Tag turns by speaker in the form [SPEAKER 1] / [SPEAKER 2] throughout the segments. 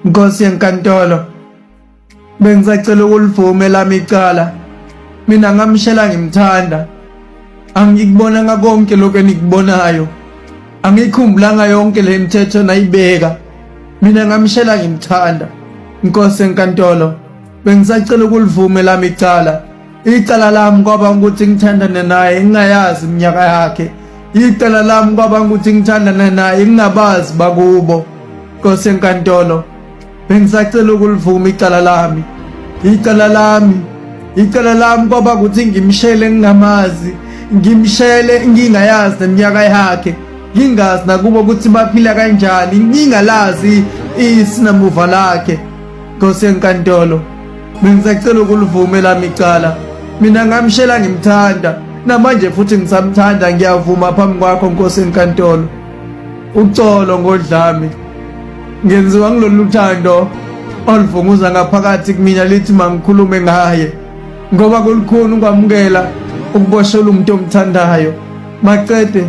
[SPEAKER 1] Nkosi yenkantolo, bengisacela ukulivuma lami icala. Mina ngamshela ngimthanda. Angikubona konke lokho enikubonayo. Angikhumbulanga yonke le mithetho nayibeka. Mina ngamshela ngimthanda. Nkosi yenkantolo, bengisacela ukulivuma lami icala. Icala lami kwaba ukuthi ngithandane naye ngingayazi iminyaka yakhe. Icala lami kwaba ukuthi ngithandane naye ngingabazi bakubo. Nkosi yenkantolo, bengisacela ukulivuma icala lami. Icala lami kwaba ukuthi ngimshele ngingamazi, ngimshele ngingayazi neminyaka yakhe, ngingazi nakubo ukuthi baphila kanjani, ngingalazi isinamuva lakhe. Nkosi yenkantolo, bengisacela ukulivuma lami icala. Mina ngamshela ngimthanda, namanje futhi ngisamthanda, ngiyavuma phambi kwakho Nkosi yenkantolo. Uxolo ngodlami, ngenziwa ngilolu thando oluvunguza ngaphakathi kumina lithi mangikhulume ngaye, ngoba kulukhuni ukwamukela ukuboshela umuntu omthandayo. Maqede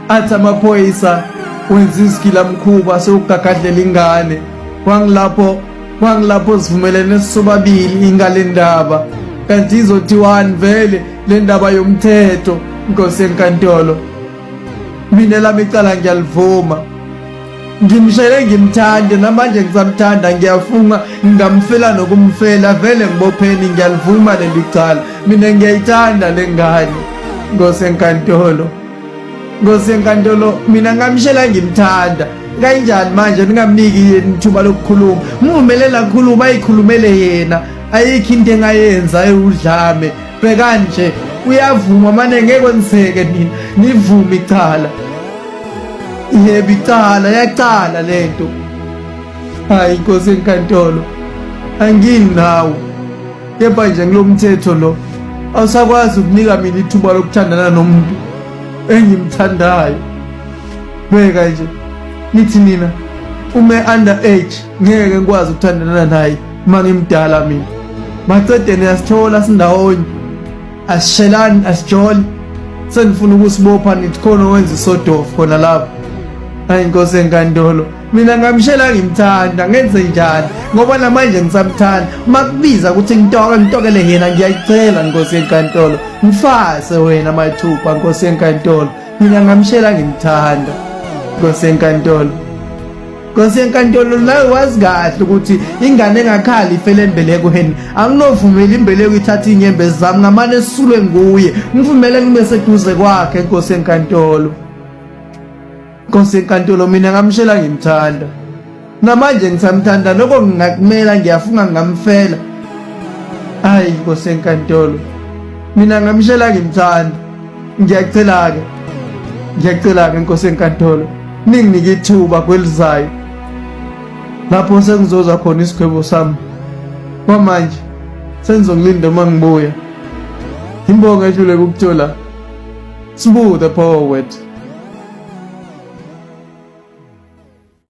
[SPEAKER 1] athi amaphoyisa wenza isigilamkhuba sokugagadlela ingane. Kwangilapho sivumelene sobabili ingale ndaba, kanti izothiwani vele le ndaba yomthetho. Nkosi yenkantolo, mina lami icala ngiyalivuma. Ngimshele ngimthande, namanje ngisamthanda, ngiyafunga ngamfela nokumfela, vele ngibopheni, ngiyalivuma leli cala. Mina ngiyayithanda le ngane. Nkosi yenkantolo, mina ngamshela ngimthanda. Kanjani manje ningamniki ithuba lokukhuluma? Mvumelela khuluma, ayikhulumele yena. Ayikho into engayenza udlame. Bhekani nje uyavuma, manje ngeke kwenzeke nina nivume icala. Yebo icala, yacala lento. Hayi Nkosi yenkantolo, angini nawe. Kepha nje ngilomthetho lo awusakwazi ukunika mina ithuba lokuthandana nomuntu engimthandayo. Bheka nje nithi nina underage ngeke ngikwazi ukuthandana naye mangimdala mina. Macedeni asithola sindawonye, asishelani, asijoli. Senifuna ukusibopha nithi khona wenza isodofu khona lapho. Hayi Nkosi yenkantolo, mina ngamshela ngimthanda, ngenze njani ngoba namanje ngisamthanda. Makubiza ukuthi ngitokele yena, ngiyayicela Nkosi yenkantolo, ngifase wena mathupha Nkosi yenkantolo. Mina ngamshela ngimthanda Nkosi yenkantolo. Nkosi yenkantolo, nawe wazi kahle ukuthi ingane engakhali ifele embelekweni. Anginovumela imbeleko ithatha inyembezi zami, ngamane esisulwe nguye. Ngivumele ngibe seduze kwakhe Nkosi yenkantolo. Nkosi yenkantolo, mina ngamshela ngimthanda, namanje ngisamthanda. Lokho ngingakumela, ngiyafunga ngamfela. Hayi Nkosi yenkantolo, mina ngamshela ngimthanda. Ngiyacela-ke Nkosi yenkantolo, ninginike ithuba kwelizayo lapho sengizoza khona isikhwebo sami. Kwamanje sengizokulinda uma ngibuya. Imbonga edlule kukuthola. Smooth the power word.